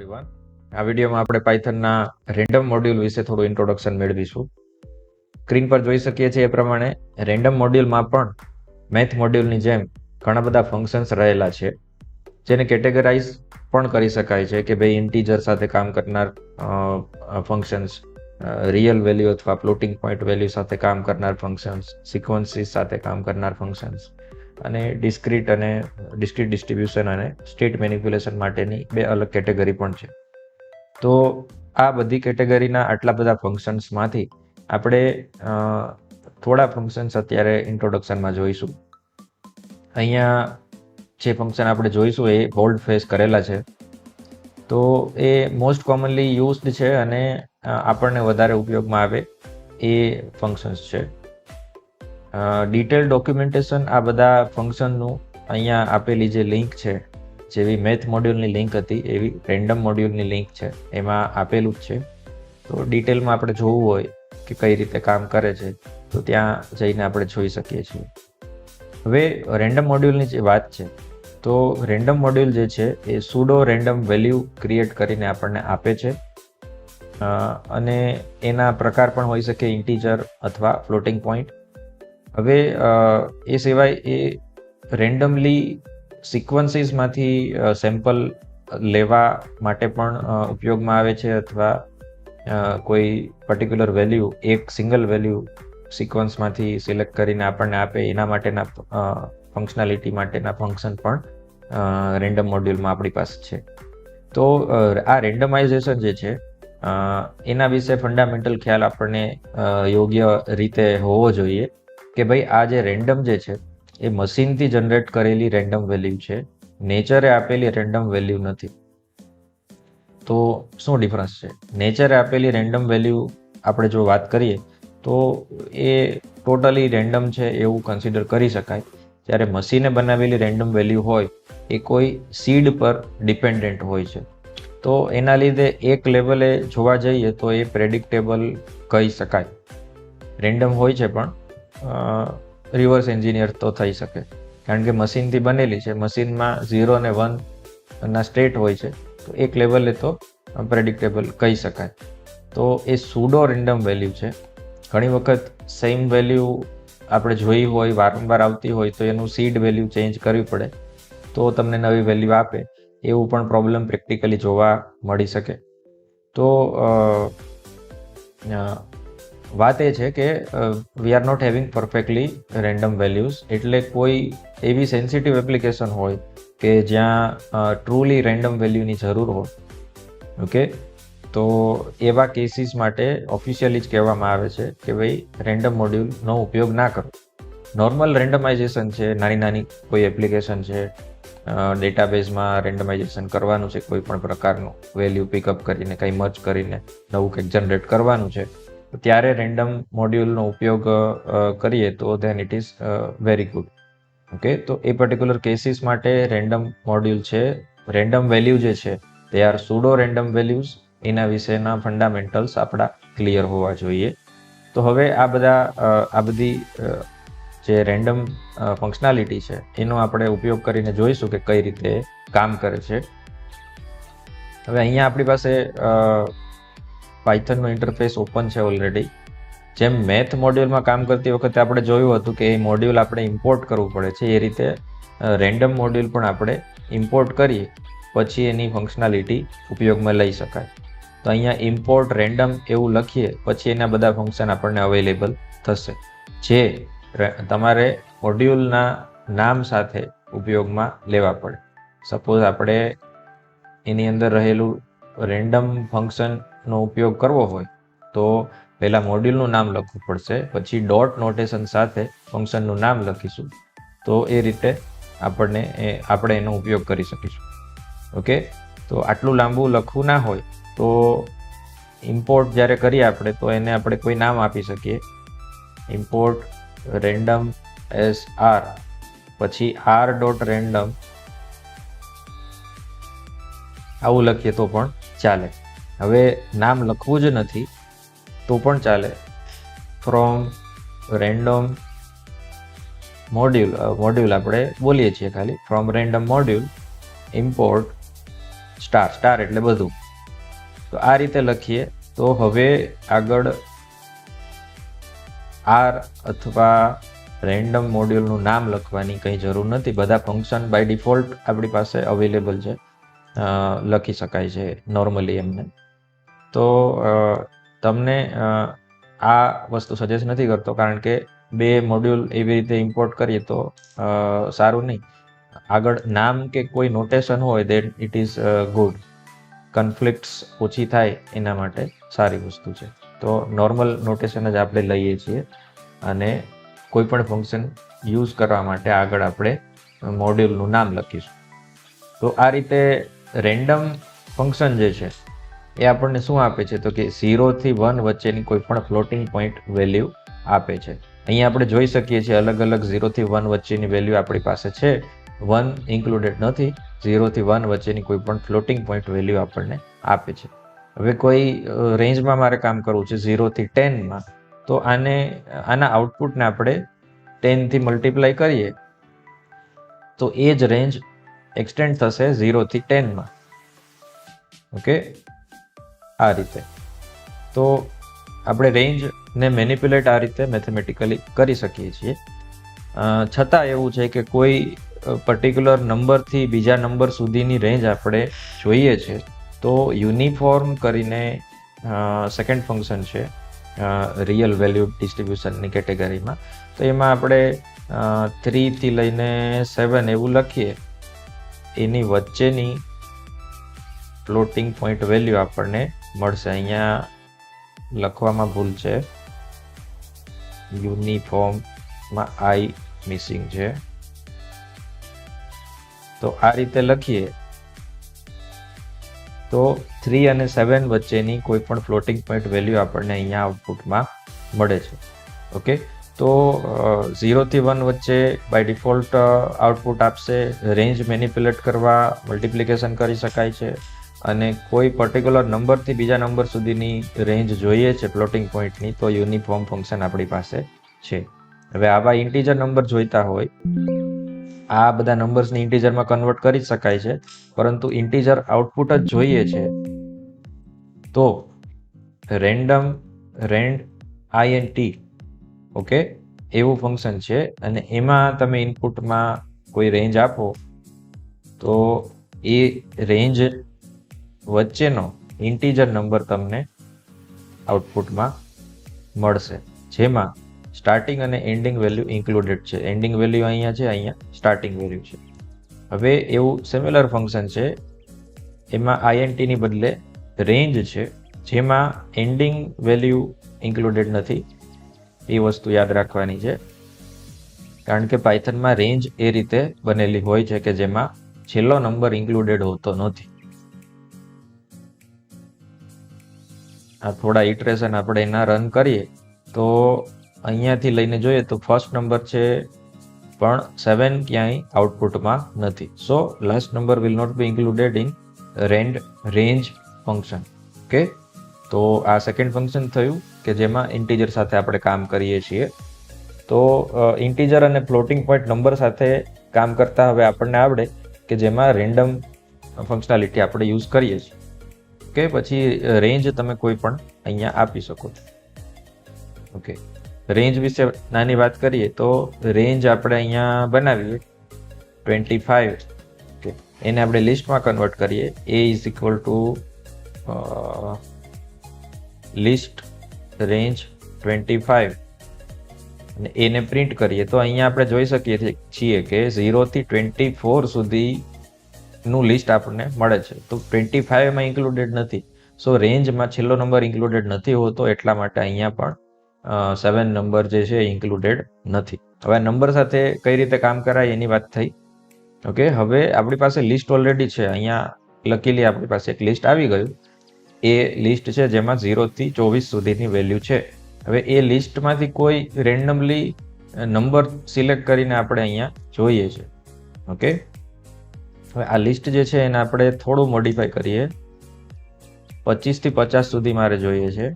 Everyone. આ વિડીયોમાં આપણે પાયથનના રેન્ડમ મોડ્યુલ વિશે થોડું ઇન્ટ્રોડક્શન મેળવીશું. સ્ક્રીન પર જોઈ શકીએ છીએ એ પ્રમાણે રેન્ડમ મોડ્યુલમાં પણ મેથ મોડ્યુલની જેમ ઘણા બધા ફંક્શન્સ રહેલા છે, જેને કેટેગરાઇઝ પણ કરી શકાય છે કે ભાઈ ઇન્ટીજર સાથે કામ કરનાર ફંક્શન્સ, રિયલ વેલ્યુ અથવા ફ્લોટિંગ પોઈન્ટ વેલ્યુ સાથે કામ કરનાર ફંક્શન્સ, સિક્વન્સીસ સાથે કામ કરનાર ફંક્શન્સ અને ડિસ્ક્રીટ ડિસ્ટ્રીબ્યુશન અને સ્ટેટ મેનિપ્યુલેશન માટેની બે અલગ કેટેગરી પણ છે. તો આ બધી કેટેગરીના આટલા બધા ફંક્શન્સમાંથી આપણે થોડા ફંક્શન્સ અત્યારે ઇન્ટ્રોડક્શનમાં જોઈશું. અહીંયા જે ફંક્શન આપણે જોઈશું એ બોલ્ડ ફેસ કરેલા છે, તો એ મોસ્ટ કોમનલી યુઝડ છે અને આપણને વધારે ઉપયોગમાં આવે એ ફંક્શન્સ છે. ડિટેલ ડોક્યુમેન્ટેશન આ બધા ફંક્શનનું અહીંયા આપેલી જે લિંક છે, જેવી મેથ મોડ્યુલની લિંક હતી એવી રેન્ડમ મોડ્યુલની લિંક છે, એમાં આપેલું જ છે. તો ડિટેલમાં આપણે જોવું હોય કે કઈ રીતે કામ કરે છે તો ત્યાં જઈને આપણે જોઈ શકીએ છીએ. હવે રેન્ડમ મોડ્યુલની જે વાત છે, તો રેન્ડમ મોડ્યુલ જે છે એ સુડો રેન્ડમ વેલ્યુ ક્રિએટ કરીને આપણને આપે છે અને એના પ્રકાર પણ હોઈ શકે ઇન્ટીજર અથવા ફ્લોટિંગ પોઈન્ટ. હવે એ સિવાય એ રેન્ડમલી સિક્વન્સીસમાંથી સેમ્પલ લેવા માટે પણ ઉપયોગમાં આવે છે, અથવા કોઈ પર્ટિક્યુલર વેલ્યુ એક સિંગલ વેલ્યુ સિક્વન્સમાંથી સિલેક્ટ કરીને આપણને આપે એના માટેના ફંક્શનાલિટી માટેના ફંક્શન પણ રેન્ડમ મોડ્યુલમાં આપણી પાસે છે. તો આ રેન્ડમાઇઝેશન જે છે એના વિશે ફંડામેન્ટલ ખ્યાલ આપણને યોગ્ય રીતે હોવો જોઈએ કે ભાઈ આ જે રેન્ડમ જે છે એ મશીનથી જનરેટ કરેલી રેન્ડમ વેલ્યુ છે, નેચરે આપેલી રેન્ડમ વેલ્યુ નથી. તો શું ડિફરન્સ છે? નેચરે આપેલી રેન્ડમ વેલ્યુ આપણે જો વાત કરીએ તો એ ટોટલી રેન્ડમ છે એવું કન્સિડર કરી શકાય, જ્યારે મશીને બનાવેલી રેન્ડમ વેલ્યુ હોય એ કોઈ સીડ પર ડિપેન્ડન્ટ હોય છે. તો એના લીધે એક લેવલે જોવા જઈએ તો એ પ્રેડિક્ટેબલ કહી શકાય. રેન્ડમ હોય છે પણ રિવર્સ એન્જિનિયર તો થઈ શકે, કારણ કે મશીનથી બનેલી છે, મશીનમાં 0 અને 1 ના સ્ટેટ હોય છે, તો એક લેવલે તો પ્રેડિક્ટેબલ કહી શકાય. તો એ સુડો રેન્ડમ વેલ્યુ છે. ઘણી વખત સેમ વેલ્યુ આપણે જોઈ હોય, વારંવાર આવતી હોય, તો એનું સીડ વેલ્યુ ચેન્જ કરવી પડે તો તમને નવી વેલ્યુ આપે, એવું પણ પ્રોબ્લેમ પ્રેક્ટિકલી જોવા મળી શકે. તો વાત એ છે કે we are not having perfectly random values, એટલે કોઈ એવી સેન્સિટિવ એપ્લિકેશન હોય કે જ્યાં ટ્રુલી રેન્ડમ વેલ્યુની જરૂર હોય, ઓકે, તો એવા કેસીસ માટે ઓફિશિયલી જ કહેવામાં આવે છે કે ભાઈ રેન્ડમ મોડ્યુલનો ઉપયોગ ના કરો. નોર્મલ રેન્ડમાઇઝેશન છે, નાની નાની કોઈ એપ્લિકેશન છે, ડેટાબેઝમાં રેન્ડમાઇઝેશન કરવાનું છે, કોઈ પણ પ્રકારનું વેલ્યુ પિકઅપ કરીને કંઈ મર્જ કરીને નવું કંઈક જનરેટ કરવાનું છે, ત્યારે રેન્ડમ મોડ્યુલનો ઉપયોગ કરીએ તો then it is very good. Okay, તો એ પર્ટિક્યુલર કેસીસ માટે રેન્ડમ મોડ્યુલ છે. રેન્ડમ વેલ્યુ જે છે તે આર સુડો રેન્ડમ વેલ્યુઝ, એના વિશેના ફંડામેન્ટલ્સ આપણા ક્લિયર હોવા જોઈએ. તો હવે આ બધી જે રેન્ડમ ફંક્શનાલિટી છે એનો આપણે ઉપયોગ કરીને જોઈશું કે કઈ રીતે કામ કરે છે. હવે અહીંયા આપણી પાસે પાયથનનો ઇન્ટરફેસ ઓપન છે ઓલરેડી. જેમ મેથ મોડ્યુલમાં કામ કરતી વખતે આપણે જોયું હતું કે એ મોડ્યુલ આપણે ઇમ્પોર્ટ કરવું પડે છે, એ રીતે રેન્ડમ મોડ્યુલ પણ આપણે ઇમ્પોર્ટ કરીએ પછી એની ફંક્શનાલિટી ઉપયોગમાં લઈ શકાય. તો અહીંયા ઇમ્પોર્ટ રેન્ડમ એવું લખીએ પછી એના બધા ફંક્શન આપણને અવેલેબલ થશે, જે તમારે મોડ્યુલના નામ સાથે ઉપયોગમાં લેવા પડે. સપોઝ આપણે એની અંદર રહેલું રેન્ડમ ફંક્શનનો ઉપયોગ કરવો હોય તો પહેલાં મોડ્યુલનું નામ લખવું પડશે, પછી ડોટ નોટેશન સાથે ફંક્શનનું નામ લખીશું, તો એ રીતે આપણે એનો ઉપયોગ કરી શકીશું. ઓકે, તો આટલું લાંબુ લખવું ના હોય તો ઇમ્પોર્ટ જ્યારે કરીએ આપણે તો એને આપણે કોઈ નામ આપી શકીએ. ઇમ્પોર્ટ રેન્ડમ એસ આર, પછી આર ડોટ રેન્ડમ આવું લખીએ તો પણ ચાલે. હવે નામ લખવું જ નથી તો પણ ચાલે. ફ્રોમ રેન્ડમ મોડ્યુલ આપણે બોલીએ છીએ ખાલી, from random module import star એટલે બધું. તો આ રીતે લખીએ તો હવે આગળ આર અથવા રેન્ડમ મોડ્યુલનું નામ લખવાની કંઈ જરૂર નથી. બધા ફંક્શન બાય ડિફોલ્ટ આપણી પાસે અવેલેબલ છે, લખી શકાય છે નોર્મલી એમને. તો તમને આ વસ્તુ સજેસ્ટ નથી કરતો, કારણ કે બે મોડ્યુલ એવી રીતે ઇમ્પોર્ટ કરીએ તો સારું નહીં. આગળ નામ કે કોઈ નોટેશન હોય દેટ ઇટ ઇઝ ગુડ. કન્ફ્લિક્ટ્સ ઓછી થાય એના માટે સારી વસ્તુ છે. તો નોર્મલ નોટેશન જ આપણે લઈએ છીએ અને કોઈ પણ ફંક્શન યુઝ કરવા માટે આગળ આપણે મોડ્યુલનું નામ લખીશું. તો આ રીતે રેન્ડમ ફંક્શન જે છે એ આપણને શું આપે છે, તો કે 0 થી 1 વચ્ચેની કોઈ પણ ફ્લોટિંગ પોઈન્ટ વેલ્યુ આપે છે. અહીંયા આપણે જોઈ શકીએ છીએ અલગ અલગ 0 થી 1 વચ્ચેની વેલ્યુ આપણી પાસે છે. 1 ઇન્ક્લુડેડ નથી. 0 થી 1 વચ્ચેની કોઈ પણ ફ્લોટિંગ પોઈન્ટ વેલ્યુ આપણને આપે છે. હવે કોઈ રેન્જમાં મારે કામ કરવું છે 0 થી 10માં, તો આના આઉટપુટને આપણે 10 થી મલ્ટીપ્લાય કરીએ તો એ જ રેન્જ એક્સટેન્ડ થશે 0 થી 10માં. ઓકે, આ રીતે. તો આપણે રેન્જને મેનિપ્યુલેટ આ રીતે મેથેમેટિકલી કરી શકીએ છીએ. છતાં એવું છે કે કોઈ પર્ટિક્યુલર નંબરથી બીજા નંબર સુધીની રેન્જ આપણે જોઈએ છે, તો યુનિફોર્મ કરીને સેકન્ડ ફંક્શન છે રિયલ વેલ્યુ ડિસ્ટ્રીબ્યુશનની કેટેગરીમાં. તો એમાં આપણે 3 થી લઈને 7 એવું લખીએ, એની વચ્ચેની ફ્લોટિંગ પોઈન્ટ વેલ્યુ આપણને મળશે. અહીંયા લખવામાં ભૂલ છે, યુનિફોર્મમાં આઈ મિસિંગ છે. તો આ રીતે લખીએ તો 3 અને 7 વચ્ચેની કોઈ પણ ફ્લોટિંગ પોઈન્ટ વેલ્યુ આપણને અહીંયા આઉટપુટમાં મળે છે. ઓકે, તો 0 થી 1 વચ્ચે બાય ડિફોલ્ટ આઉટપુટ આપશે. રેન્જ મેનિપ્યુલેટ કરવા મલ્ટિપ્લિકેશન કરી શકાય છે, અને કોઈ પર્ટિક્યુલર નંબરથી બીજા નંબર સુધીની રેન્જ જોઈએ છે ફ્લોટિંગ પોઈન્ટની, તો યુનિફોર્મ ફંક્શન આપણી પાસે છે. હવે આવા ઇન્ટીજર નંબર જોઈતા હોય, આ બધા નંબર્સને ઇન્ટીજરમાં કન્વર્ટ કરી શકાય છે, પરંતુ ઇન્ટીજર આઉટપુટ જ જોઈએ છે, તો રેન્ડ INT, ઓકે, એવું ફંક્શન છે. અને એમાં તમે ઇનપુટમાં કોઈ રેન્જ આપો તો એ રેન્જ વચ્ચેનો ઇન્ટીજર નંબર તમને આઉટપુટમાં મળશે, જેમાં સ્ટાર્ટિંગ અને એન્ડિંગ વેલ્યુ ઇન્ક્લુડેડ છે. એન્ડિંગ વેલ્યુ અહીંયા છે, અહીંયા સ્ટાર્ટિંગ વેલ્યુ છે. હવે એવું સિમિલર ફંક્શન છે, એમાં INT ની બદલે રેન્જ છે, જેમાં એન્ડિંગ વેલ્યુ ઇન્ક્લુડેડ નથી. એ વસ્તુ યાદ રાખવાની છે, કારણ કે પાયથનમાં રેન્જ એ રીતે બનેલી હોય છે કે જેમાં છેલ્લો નંબર ઇન્ક્લુડેડ હોતો નથી. આ થોડા ઇટરેશન આપણે એના રન કરીએ તો અહીંયાથી લઈને જોઈએ તો ફર્સ્ટ નંબર છે, પણ 7 ક્યાંય આઉટપુટમાં નથી. So last number will not be included in range function. Okay, તો આ સેકન્ડ ફંક્શન થયું કે જેમાં ઇન્ટીજર સાથે આપણે કામ કરીએ છીએ. તો ઇન્ટીજર અને ફ્લોટિંગ પોઈન્ટ નંબર સાથે કામ કરતા હવે આપણને આવડે કે જેમાં રેન્ડમ ફંક્શનાલિટી આપણે યુઝ કરીએ છીએ. ઓકે, પછી રેન્જ તમે કોઈ પણ અહીંયા આપી શકો છો. ઓકે, રેન્જ વિશે નાની વાત કરીએ તો રેન્જ આપણે અહીંયા બનાવીએ 25. ઓકે, એને આપણે લિસ્ટમાં કન્વર્ટ કરીએ. A is equal to list range 25 અને એને પ્રિન્ટ કરીએ તો અહીંયા આપણે જોઈ શકીએ છીએ કે 0 થી 24 સુધીનું લિસ્ટ આપણને મળે છે. તો 25 માં ઇન્ક્લુડેડ નથી. સો રેન્જમાં છેલ્લો નંબર ઇન્ક્લુડેડ નથી હોતો, એટલા માટે અહીંયા પણ 7 નંબર જે છે ઇન્ક્લુડેડ નથી. હવે નંબર સાથે કઈ રીતે કામ કરાય એની વાત થઈ. ઓકે, હવે આપણી પાસે લિસ્ટ ઓલરેડી છે, અહીંયા લખેલી આપણી પાસે એક લિસ્ટ આવી ગયું. એ લિસ્ટ છે જેમાં 0 થી 24 સુધીની વેલ્યુ છે. હવે એ લિસ્ટમાંથી કોઈ રેન્ડમલી નંબર સિલેક્ટ કરીને આપણે અહીંયા જોઈએ છે. ઓકે, હવે આ લિસ્ટ જે છે એને આપણે થોડું મોડિફાઈ કરીએ. 25 થી 50 સુધી મારે જોઈએ છે.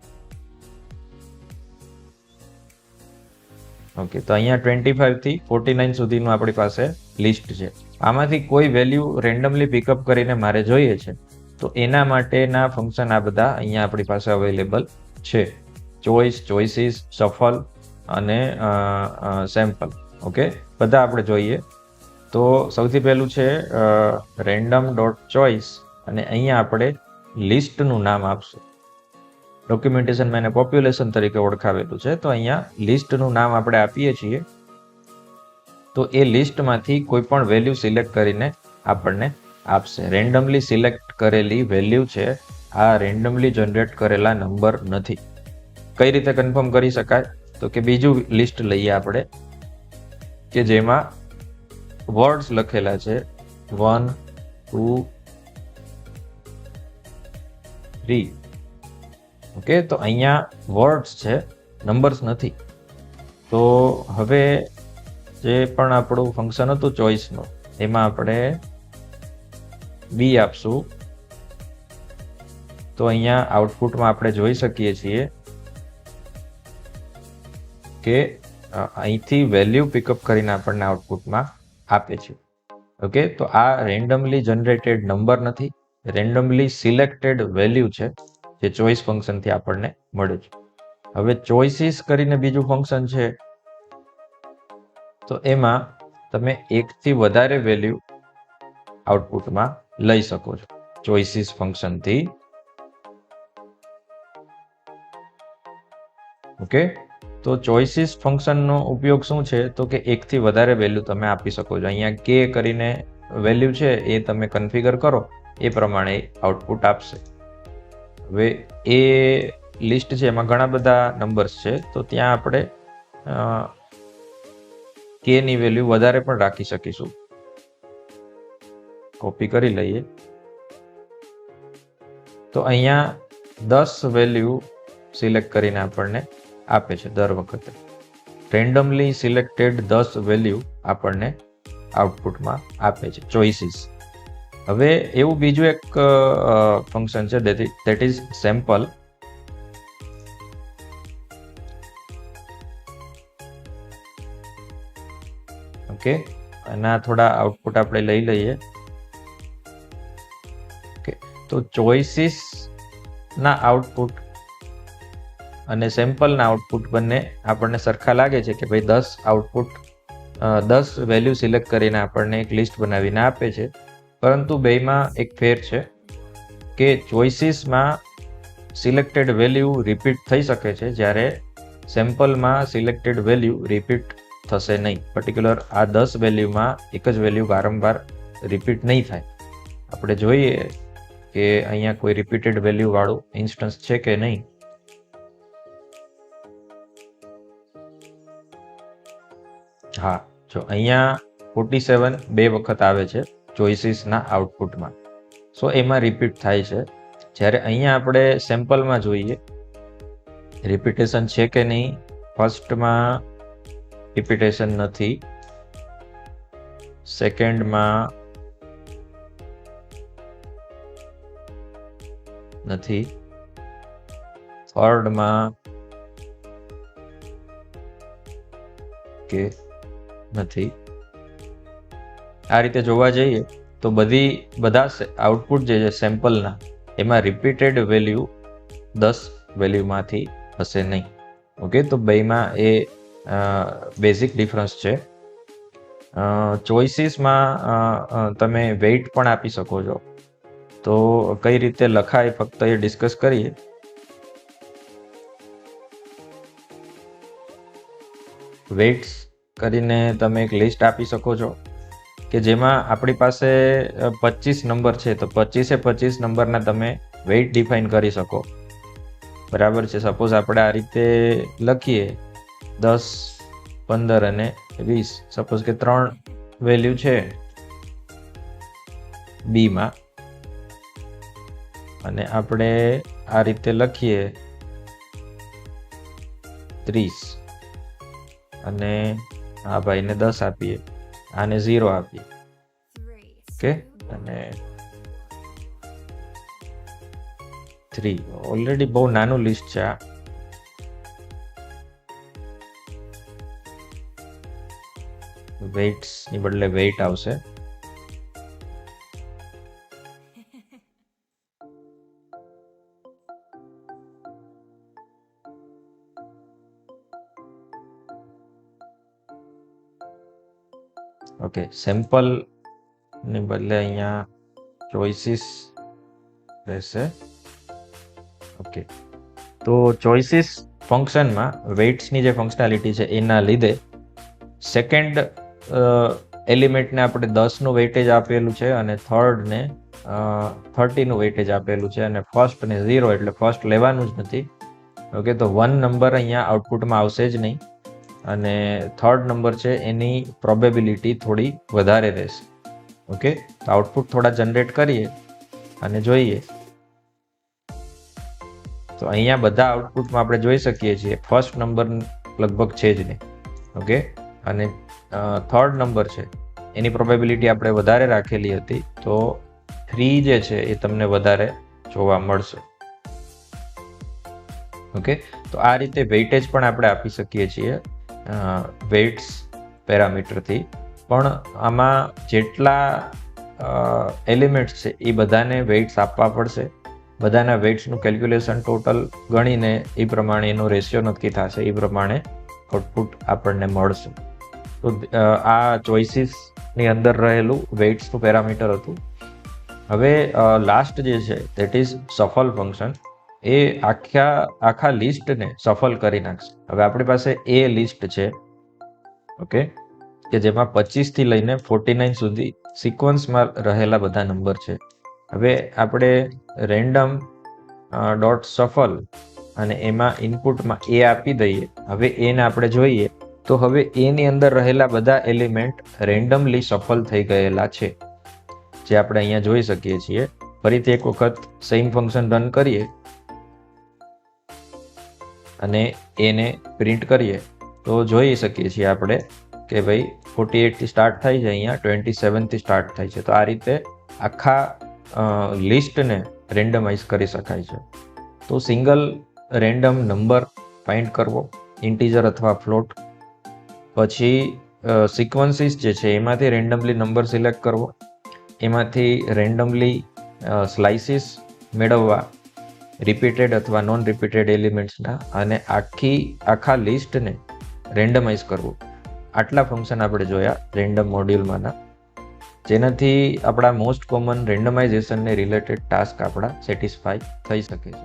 ઓકે, તો અહીંયા 25 થી 49 સુધીનું આપણી પાસે લિસ્ટ છે. આમાંથી કોઈ વેલ્યુ રેન્ડમલી પિકઅપ કરીને મારે જોઈએ છે. તો એના માટેના ફંક્શન આ બધા અહીંયા આપણી પાસે અવેલેબલ છે. ચોઇસ, ચોઇસીસ, સફલ અને સેમ્પલ. ઓકે, બધા આપણે જોઈએ. તો સૌથી પહેલું છે રેન્ડમ ડોટ ચોઇસ અને અહીંયા આપણે લિસ્ટનું નામ આપશું. ડોક્યુમેન્ટેશનમાં એને પોપ્યુલેશન તરીકે ઓળખાવેલું છે, તો અહીંયા લિસ્ટનું નામ આપણે આપીએ છીએ. તો એ લિસ્ટમાંથી કોઈ પણ વેલ્યુ સિલેક્ટ કરીને આપણને આપશે. રેન્ડમલી સિલેક્ટ કરેલી વેલ્યુ છે, આ રેન્ડમલી જનરેટ કરેલા નંબર નથી. કઈ રીતે કન્ફર્મ કરી શકાય? તો કે બીજું લિસ્ટ લઈએ આપણે કે જેમાં વર્ડ્સ લખેલા છે 1, 2, 3. ઓકે, તો અહીંયા વર્ડ્સ છે, નંબર્સ નથી. તો હવે જે પણ આપણું ફંક્શન હતું ચોઇસનું, એમાં આપણે બી આપશું. તો અહીંયા આઉટપુટમાં આપણે જોઈ શકીએ છીએ કે અહીંથી વેલ્યુ પિકઅપ કરીને આપણને આઉટપુટમાં આપે છે. ઓકે, તો આ રેન્ડમલી જનરેટેડ નંબર નથી, રેન્ડમલી સિલેક્ટેડ વેલ્યુ છે જે ચોઇસ ફંક્શનથી આપણને મળે છે. હવે ચોઇસીસ કરીને બીજું ફંક્શન છે, તો એમાં તમે એકથી વધારે વેલ્યુ આઉટપુટમાં લઈ શકો છો ચોઇસીસ ફંક્શનથી. ઓકે, તો ચોઇસીસ ફંક્શનનો ઉપયોગ શું છે? તો કે એકથી વધારે વેલ્યુ તમે આપી શકો છો. અહીંયા કે કરીને વેલ્યુ છે એ તમે કન્ફિગર કરો, એ પ્રમાણે આઉટપુટ આપશે. હવે એ લિસ્ટ છે એમાં ઘણા બધા નંબર્સ છે, તો ત્યાં આપણે કે ની વેલ્યુ વધારે પણ રાખી શકીશું. કોપી કરી લઈએ. તો અહીંયા 10 વેલ્યુ સિલેક્ટ કરીને આપણને આપે છે દર વખતે. રેન્ડમલી સિલેક્ટેડ 10 વેલ્યુ આપણને આઉટપુટમાં આપે છે ચોઇસીસ. હવે એવું બીજું એક ફંક્શન છે ધેટ ઇઝ સેમ્પલ. ઓકે, આના થોડા આઉટપુટ આપણે લઈ લઈએ. ઓકે, તો ચોઇસીસ ના આઉટપુટ અને સેમ્પલના આઉટપુટ બંને આપણને સરખા લાગે છે કે ભાઈ 10 આઉટપુટ 10 વેલ્યુ સિલેક્ટ કરીને આપણને એક લિસ્ટ બનાવીને આપે છે. પરંતુ બેમાં એક ફેર છે કે ચોઇસીસમાં સિલેક્ટેડ વેલ્યુ રિપીટ થઈ શકે છે, જ્યારે સેમ્પલમાં સિલેક્ટેડ વેલ્યુ રિપીટ થશે નહીં. પર્ટિક્યુલર આ 10 વેલ્યુમાં એક જ વેલ્યુ વારંવાર રિપીટ નહીં થાય. આપણે જોઈએ કે અહીંયા કોઈ રિપીટેડ વેલ્યુ વાળું ઇન્સ્ટન્સ છે કે નહીં. હા, જો અહીંયા 47 બે વખત આવે છે ચોઇસીસના આઉટપુટમાં. સો એમાં રિપીટ થાય છે. જ્યારે અહીંયા આપણે સેમ્પલમાં જોઈએ રિપીટેશન છે કે નહીં. ફર્સ્ટમાં રિપીટેશન નથી, સેકન્ડમાં નથી, થર્ડમાં કે નથી. આ રીતે જોવા જઈએ તો બધા આઉટપુટ જે છે સેમ્પલના, એમાં રિપીટેડ વેલ્યુ 10 વેલ્યુમાંથી હશે નહીં. ઓકે, તો બેમાં એ બેઝિક ડિફરન્સ છે. ચોઇસીસમાં તમે વેઇટ પણ આપી શકો છો. તો કઈ રીતે લખાય ફક્ત એ ડિસ્કસ કરીએ. વેઇટ્સ કરીને તમે એક લિસ્ટ આપી શકો છો કે જેમાં આપણી પાસે 25 નંબર છે, તો 25 નંબરના તમે વેઇટ ડિફાઇન કરી શકો. બરાબર છે. સપોઝ આપણે આ રીતે લખીએ 10, 15 અને 20. સપોઝ કે 3 વેલ્યુ છે બીમાં, અને આપણે આ રીતે લખીએ 30 અને આ ભાઈને 10 આપીએ, આને 0 આપીએ. ઓકે, અને 3 ઓલરેડી બહુ નાનું લિસ્ટ છે આ. વેઇટ્સ ની બદલે વેઇટ આવશે. ઓકે, સેમ્પલ ને બદલે અહીંયા ચોઇસીસ રહેશે. ઓકે, તો ચોઇસીસ ફંક્શનમાં વેઇટ્સની જે ફંક્શનાલિટી છે એના લીધે સેકન્ડ એલિમેન્ટને આપણે 10નું વેઇટેજ આપેલું છે અને થર્ડને 30નું વેઇટેજ આપેલું છે અને ફર્સ્ટને 0, એટલે ફર્સ્ટ લેવાનું જ નથી. ઓકે, તો 1 નંબર અહીંયા આઉટપુટમાં આવશે જ નહીં અને થર્ડ નંબર છે એની પ્રોબેબિલિટી થોડી વધારે રહેશે. ઓકે, તો આઉટપુટ થોડા જનરેટ કરીએ અને જોઈએ. તો અહીંયા બધા આઉટપુટમાં આપણે જોઈ શકીએ છીએ ફર્સ્ટ નંબર લગભગ છે જ નહીં. ઓકે, અને થર્ડ નંબર છે એની પ્રોબેબિલિટી આપણે વધારે રાખેલી હતી, તો 3 જે છે એ તમને વધારે જોવા મળશે. ઓકે, તો આ રીતે વેઇટેજ પણ આપણે આપી શકીએ છીએ વેઇટ્સ પેરામીટરથી. પણ આમાં જેટલા એલિમેન્ટ્સ છે એ બધાને વેઇટ્સ આપવા પડશે. બધાના વેઇટ્સનું કેલ્ક્યુલેશન ટોટલ ગણીને એ પ્રમાણે એનો રેશિયો નક્કી થશે, એ પ્રમાણે આઉટપુટ આપણને મળશે. તો આ ચોઇસીસની અંદર રહેલું વેઇટ્સનું પેરામીટર હતું. હવે લાસ્ટ જે છે દેટ ઇઝ સફલ ફંક્શન. એ આખા લિસ્ટને સફલ કરી નાખશે. હવે આપણી પાસે એ લિસ્ટ છે, ઓકે, કે જેમાં 25 થી લઈને 49 સુધી સિક્વન્સમાં રહેલા બધા નંબર છે. હવે આપણે રેન્ડમ ડોટ સફલ અને એમાં ઇનપુટમાં એ આપી દઈએ. હવે એને આપણે જોઈએ તો હવે એની અંદર રહેલા બધા એલિમેન્ટ રેન્ડમલી સફલ થઈ ગયેલા છે, જે આપણે અહીંયા જોઈ શકીએ છીએ. ફરીથી એક વખત સેમ ફંક્શન રન કરીએ અને એને પ્રિન્ટ કરીએ તો જોઈ શકીએ છીએ આપણે કે ભાઈ 48 થી સ્ટાર્ટ થાય છે, અહીંયા 27 થી સ્ટાર્ટ થાય છે. તો આ રીતે આખા લિસ્ટને રેન્ડમાઇઝ કરી શકાય છે. તો સિંગલ રેન્ડમ નંબર ફાઇન્ડ કરવો, ઇન્ટીજર અથવા ફ્લોટ, પછી સિક્વન્સીસ જે છે એમાંથી રેન્ડમલી નંબર સિલેક્ટ કરવો, એમાંથી રેન્ડમલી સ્લાઇસીસ મેળવવા રિપીટેડ અથવા નોન રિપીટેડ એલિમેન્ટ્સના, અને આખા લિસ્ટને રેન્ડમાઇઝ કરવું. આટલા ફંક્શન આપણે જોયા રેન્ડમ મોડ્યુલમાંના, જેનાથી આપણા મોસ્ટ કોમન રેન્ડમાઇઝેશનને રિલેટેડ ટાસ્ક આપણા સેટિસ્ફાય થઈ શકે છે.